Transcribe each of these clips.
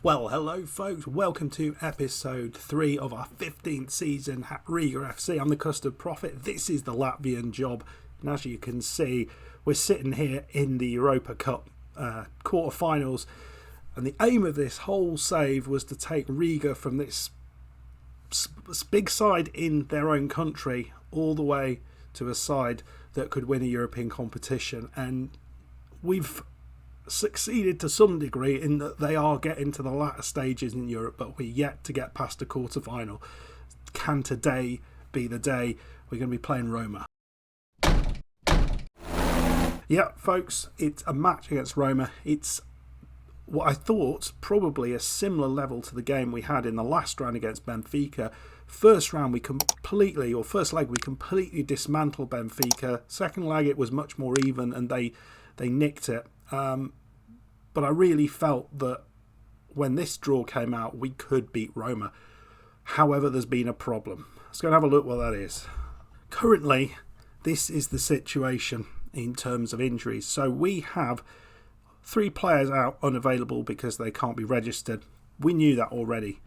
Well, hello folks, welcome to episode 3 of our 15th season at Riga FC. I'm the Custard Prophet, this is the Latvian job, and as you can see, we're sitting here in the Europa Cup quarterfinals, and the aim of this whole save was to take Riga from this big side in their own country all the way to a side that could win a European competition, and we've succeeded to some degree in that they are getting to the latter stages in Europe, but we're yet to get past a quarter-final. Can today be the day we're going to be playing Roma? Yeah, folks, it's a match against Roma. It's what I thought probably a similar level to the game we had in the last round against Benfica. First leg we completely dismantled Benfica. Second leg it was much more even and they nicked it. But I really felt that when this draw came out, we could beat Roma. However, there's been a problem. Let's go and have a look what that is. Currently, this is the situation in terms of injuries. So we have 3 players out unavailable because they can't be registered. We knew that already.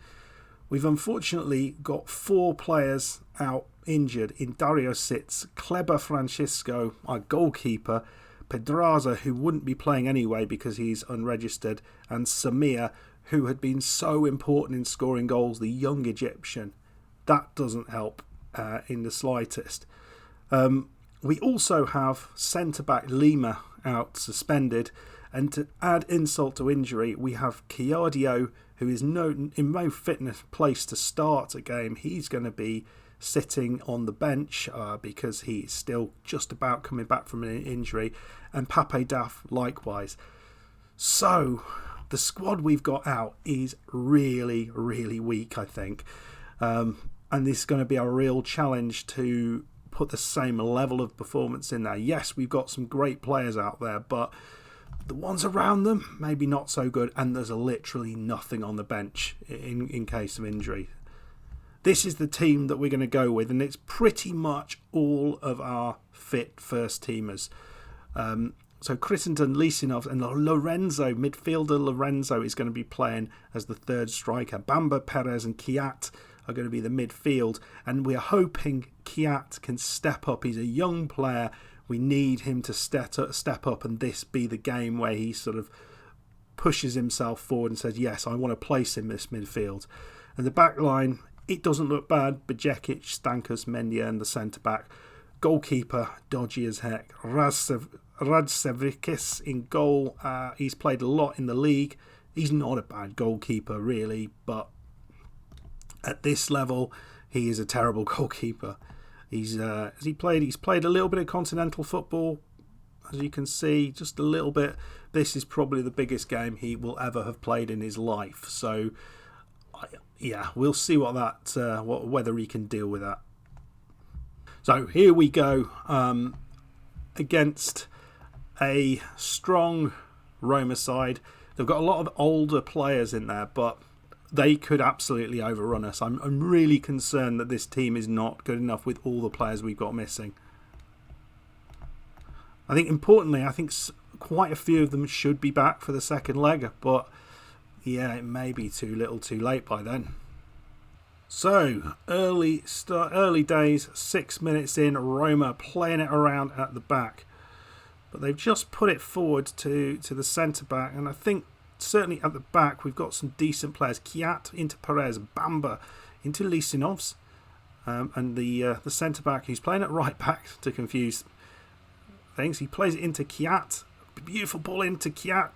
We've unfortunately got 4 players out injured in Dario Sitz, Kleber Francisco, our goalkeeper, Pedraza, who wouldn't be playing anyway because he's unregistered, and Samir, who had been so important in scoring goals, the young Egyptian. That doesn't help in the slightest. We also have centre-back Lima out suspended, and to add insult to injury, we have Chiadio, who is in no fitness place to start a game. He's going to be sitting on the bench because he's still just about coming back from an injury, and Pape Daf likewise. So the squad we've got out is really, really weak, I think, and this is going to be a real challenge to put the same level of performance in there. Yes, we've got some great players out there, but the ones around them maybe not so good, and there's literally nothing on the bench in case of injury. This is the team that we're going to go with, and it's pretty much all of our fit first-teamers. So Crittenden, Lisinov and Lorenzo, midfielder Lorenzo, is going to be playing as the third striker. Bamba, Perez and Kiat are going to be the midfield, and we're hoping Kiat can step up. He's a young player. We need him to step up, and this be the game where he sort of pushes himself forward and says, yes, I want to place in this midfield. And the back line, it doesn't look bad. Bajekic, Stankus, Mendia and the centre-back. Goalkeeper, dodgy as heck. Radsevikis in goal. He's played a lot in the league. He's not a bad goalkeeper, really, but at this level, he is a terrible goalkeeper. He's played a little bit of continental football, as you can see, just a little bit. This is probably the biggest game he will ever have played in his life. So yeah, we'll see whether he can deal with that. So here we go against a strong Roma side. They've got a lot of older players in there, but they could absolutely overrun us. I'm really concerned that this team is not good enough with all the players we've got missing. I think importantly, quite a few of them should be back for the second leg, but yeah, it may be too little too late by then. So, early days, 6 minutes in, Roma playing it around at the back. But they've just put it forward to the centre-back, and I think certainly at the back we've got some decent players. Kiat into Perez, Bamba into Lisinovs, and the centre-back who's playing at right-back to confuse things. He plays it into Kiat, beautiful ball into Kiat,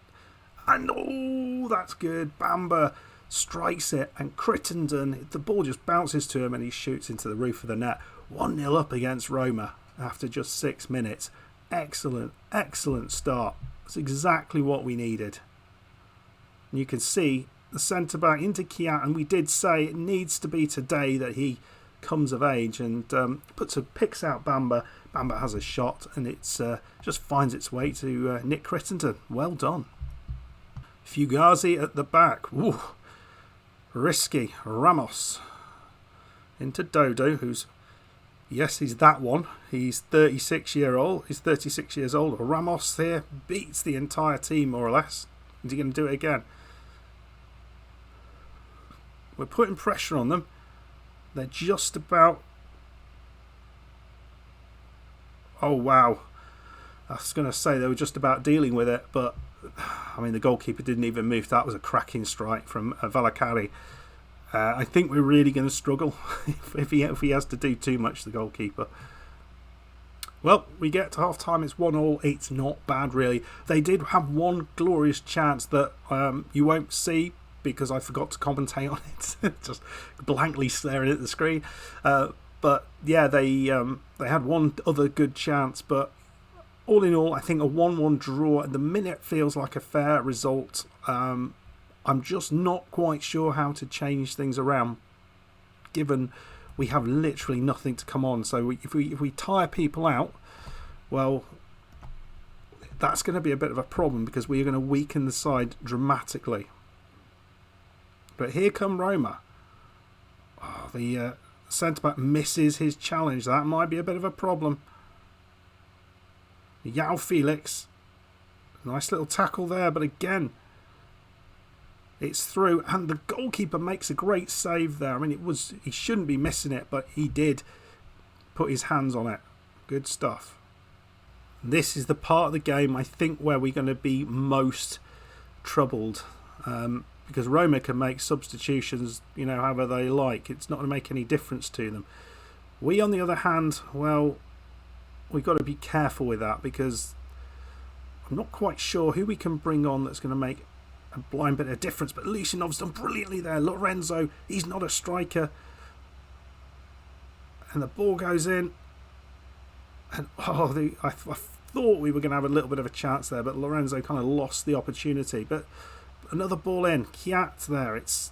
and oh, that's good. Bamba strikes it, and Crittenden, the ball just bounces to him and he shoots into the roof of the net. 1-0 up against Roma after just 6 minutes. Excellent start. That's exactly what we needed. And you can see the centre-back into Kiat, and we did say it needs to be today that he comes of age, and picks out Bamba. Bamba has a shot, and it's just finds its way to Nick Crittenden. Well done. Fugazi at the back. Ooh, risky. Ramos into Dodo, who's, yes, he's that one. He's 36 years old. Ramos here beats the entire team, more or less. Is he going to do it again? We're putting pressure on them. They're just about... Oh, wow. I was going to say they were just about dealing with it, but I mean, the goalkeeper didn't even move. That was a cracking strike from Valakari. I think we're really going to struggle if he has to do too much, the goalkeeper. Well, we get to half-time. It's 1-1. It's not bad, really. They did have one glorious chance that you won't see because I forgot to commentate on it. Just blankly staring at the screen. But yeah, they had one other good chance. But all in all, I think a 1-1 draw at the minute feels like a fair result. I'm just not quite sure how to change things around, given we have literally nothing to come on. So if we tire people out, well, that's going to be a bit of a problem because we are going to weaken the side dramatically. But here come Roma. Oh, the centre-back misses his challenge. That might be a bit of a problem. Yao Felix. Nice little tackle there, but again, it's through, and the goalkeeper makes a great save there. I mean, he shouldn't be missing it, but he did put his hands on it. Good stuff. This is the part of the game, I think, where we're going to be most troubled, because Roma can make substitutions, however they like. It's not going to make any difference to them. We, on the other hand, well, we've got to be careful with that because I'm not quite sure who we can bring on that's going to make a blind bit of difference, but Lysinov's done brilliantly there. Lorenzo, he's not a striker, and the ball goes in, and I thought we were going to have a little bit of a chance there, but Lorenzo kind of lost the opportunity. But another ball in, Kiat there, it's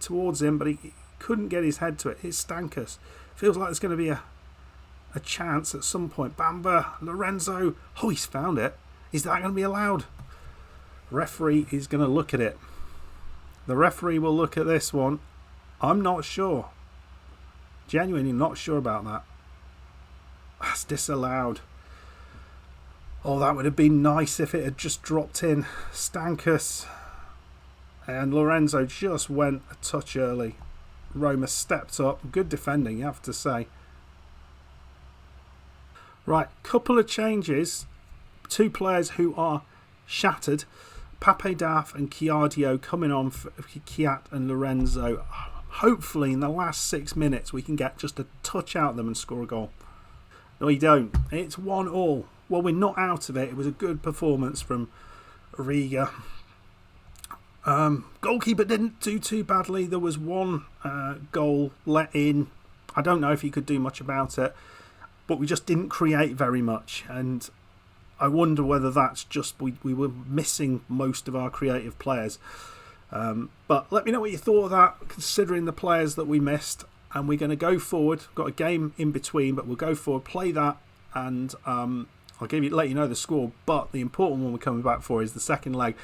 towards him, but he couldn't get his head to it. It's Stankus. Feels like there's going to be a chance at some point. Bamba, Lorenzo, oh, he's found it. Is that going to be allowed? Referee is going to look at it. The referee will look at this one. I'm not sure. Genuinely not sure about that. That's disallowed. Oh, that would have been nice if it had just dropped in. Stankus and Lorenzo just went a touch early. Roma stepped up. Good defending, you have to say. Right, couple of changes. Two players who are shattered. Pape Daf and Chiadio coming on for Kiat and Lorenzo. Hopefully in the last 6 minutes we can get just a touch out of them and score a goal. No, we don't. It's 1-1. Well, we're not out of it. It was a good performance from Riga. Goalkeeper didn't do too badly. There was one goal let in. I don't know if he could do much about it, but we just didn't create very much, and I wonder whether that's just we were missing most of our creative players. But let me know what you thought of that, considering the players that we missed. And we're going to go forward. We've got a game in between, but we'll go forward, play that, and I'll let you know the score. But the important one we're coming back for is the second leg.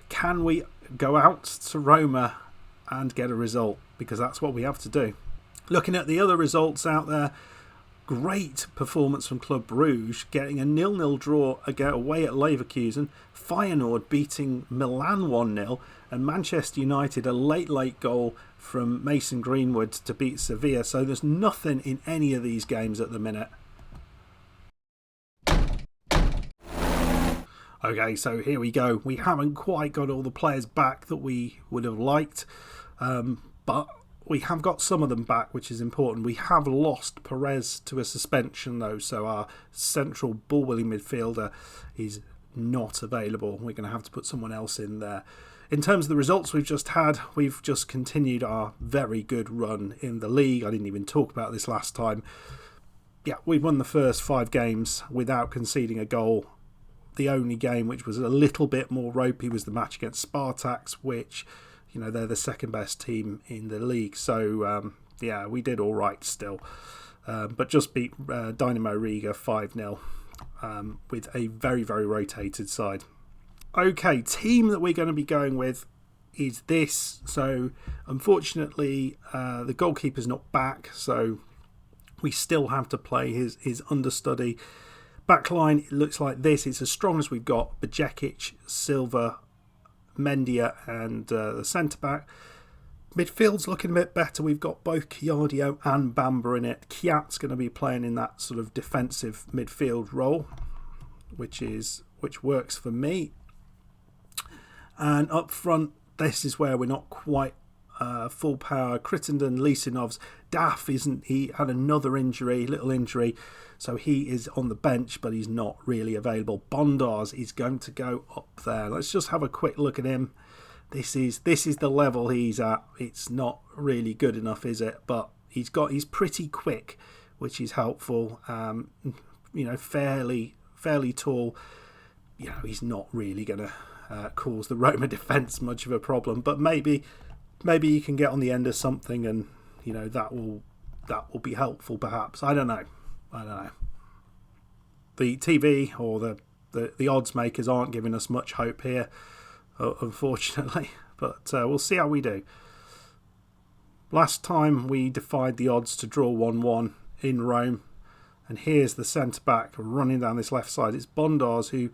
Can we go out to Roma and get a result? Because that's what we have to do. Looking at the other results out there, great performance from Club Brugge, getting a 0-0 draw away at Leverkusen. Feyenoord beating Milan 1-0, and Manchester United a late goal from Mason Greenwood to beat Sevilla. So there's nothing in any of these games at the minute. Okay, so here we go. We haven't quite got all the players back that we would have liked, but we have got some of them back, which is important. We have lost Perez to a suspension, though, so our central ball-winning midfielder is not available. We're going to have to put someone else in there. In terms of the results we've just had, we've just continued our very good run in the league. I didn't even talk about this last time. Yeah, we won the first 5 games without conceding a goal. The only game which was a little bit more ropey was the match against Spartaks, which, they're the second best team in the league. So, yeah, we did all right still. But just beat Dynamo Riga 5-0 with a very, very rotated side. Okay, team that we're going to be going with is this. So, unfortunately, the goalkeeper's not back, so we still have to play his understudy. Backline, it looks like this. It's as strong as we've got. Bajekic, Silva, Mendia, and the centre-back. Midfield's looking a bit better. We've got both Chiardio and Bamba in it. Kiat's going to be playing in that sort of defensive midfield role, which works for me. And up front, this is where we're not quite full power. Crittenden, Lissinovs, Daff isn't. He had another little injury, so he is on the bench, but he's not really available. Bondars is going to go up there. Let's just have a quick look at him. This is the level he's at. It's not really good enough, is it? But he's pretty quick, which is helpful. Fairly tall. He's not really going to cause the Roma defence much of a problem. But maybe you can get on the end of something, and that will be helpful. Perhaps I don't know. The TV or the odds makers aren't giving us much hope here, unfortunately, but we'll see how we do. Last time we defied the odds to draw 1-1 in Rome, and here's the centre-back running down this left side. It's Bondars, who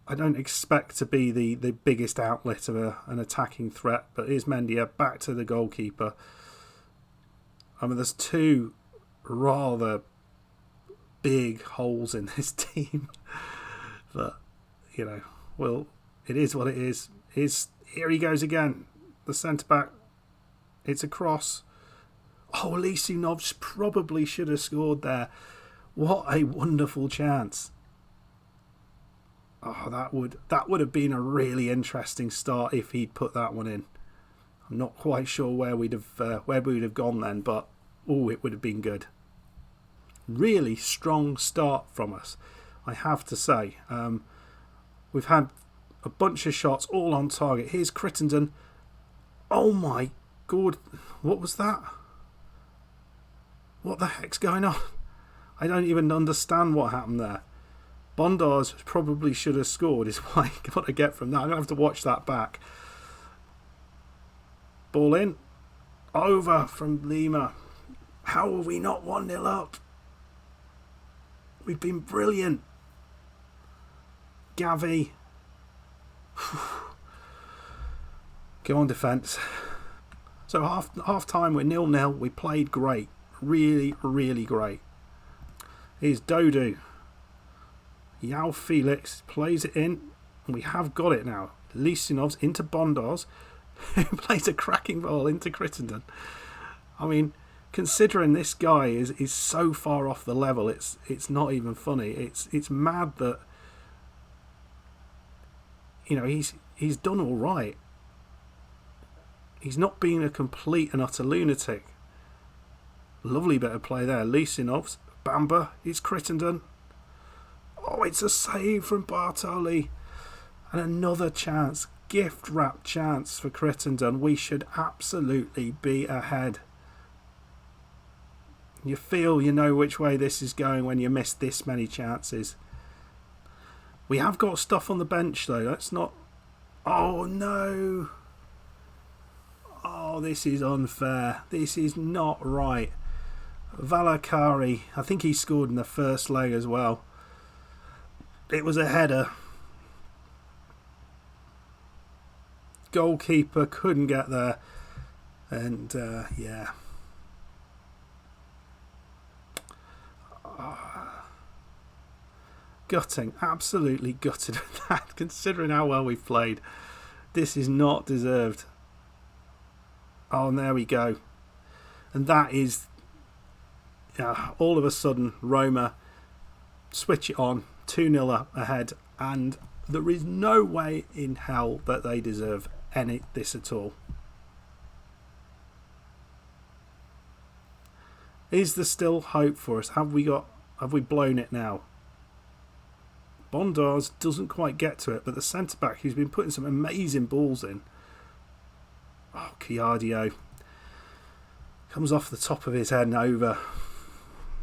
I don't expect to be the biggest outlet of an attacking threat, but here's Mendia back to the goalkeeper. I mean, there's two rather big holes in this team, but it is what it is. Here he goes again, the centre-back. It's a cross. Oh, Lissinovs probably should have scored there. What a wonderful chance. Oh, that would have been a really interesting start if he'd put that one in. I'm not quite sure where we'd have gone then, but it would have been good. Really strong start from us, I have to say. We've had a bunch of shots all on target. Here's Crittenden. Oh my God, what was that? What the heck's going on? I don't even understand what happened there. Bondars probably should have scored, is what I got to get from that. I'm going to have to watch that back. Ball in. Over from Lima. How have we not 1-0 up? We've been brilliant. Gavi. Go on, defence. So half time, we're 0-0. We played great. Really, really great. Here's Dodu. Yao Felix plays it in, and we have got it now. Lissinovs into Bondars, who plays a cracking ball into Crittenden. I mean, considering this guy is so far off the level, it's not even funny. It's mad that he's done all right. He's not being a complete and utter lunatic. Lovely bit of play there. Lissinovs, Bamba, it's Crittenden. Oh, it's a save from Bartoli. And another chance, gift-wrapped chance for Crittenden. We should absolutely be ahead. You feel you know which way this is going when you miss this many chances. We have got stuff on the bench though. Let's not... Oh no! Oh, this is unfair. This is not right. Valakari, I think he scored in the first leg as well. It was a header. Goalkeeper couldn't get there. And, yeah. Gutting. Absolutely gutted with that, considering how well we've played. This is not deserved. Oh, and there we go. And that is... all of a sudden, Roma switch it on. 2-0 ahead, and there is no way in hell that they deserve this at all. Is there still hope for us? Have we blown it now? Bondars doesn't quite get to it, but the centre-back, who's been putting some amazing balls in. Oh, Chiardio. Comes off the top of his head and over.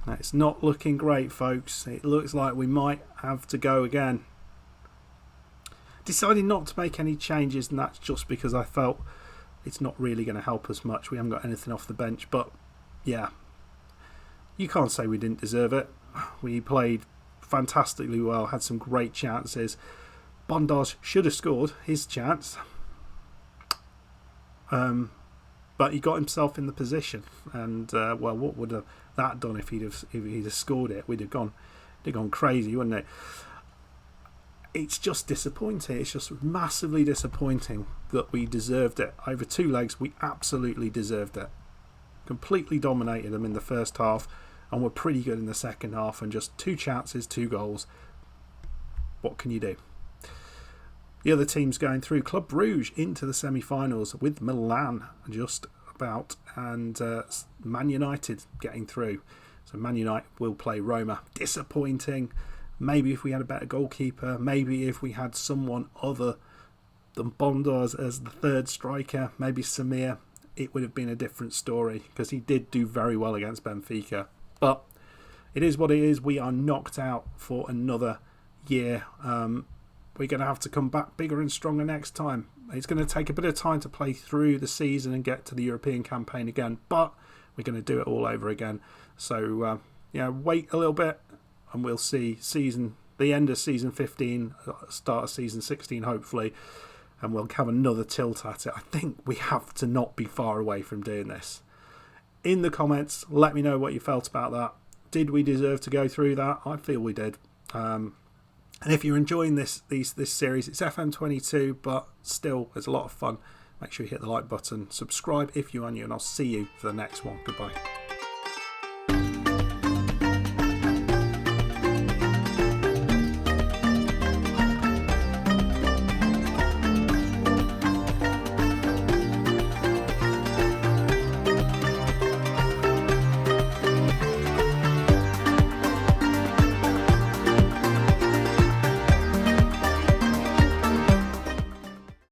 It's not looking great, folks. It looks like we might have to go again. Decided not to make any changes, and that's just because I felt it's not really going to help us much. We haven't got anything off the bench, but yeah, you can't say we didn't deserve it. We played fantastically well, had some great chances. Bondars should have scored his chance. But he got himself in the position, and well, what would have that done if he'd have scored it? We'd have gone crazy, wouldn't it? It's just disappointing. It's just massively disappointing that we deserved it. Over 2 legs, we absolutely deserved it. Completely dominated them in the first half, and were pretty good in the second half. And just 2 chances, 2 goals. What can you do? The other teams going through: Club Brugge into the semi-finals with Milan just about, and Man United getting through. So Man United will play Roma. Disappointing. Maybe if we had a better goalkeeper, maybe if we had someone other than Bondo as the third striker, maybe Samir, it would have been a different story, because he did do very well against Benfica. But it is what it is. We are knocked out for another year. We're going to have to come back bigger and stronger next time. It's going to take a bit of time to play through the season and get to the European campaign again, but we're going to do it all over again. So, wait a little bit, and we'll see the end of season 15, start of season 16, hopefully, and we'll have another tilt at it. I think we have to not be far away from doing this. In the comments, let me know what you felt about that. Did we deserve to go through that? I feel we did. And if you're enjoying this series, it's FM22, but still, it's a lot of fun. Make sure you hit the like button, subscribe if you are new, and I'll see you for the next one. Goodbye.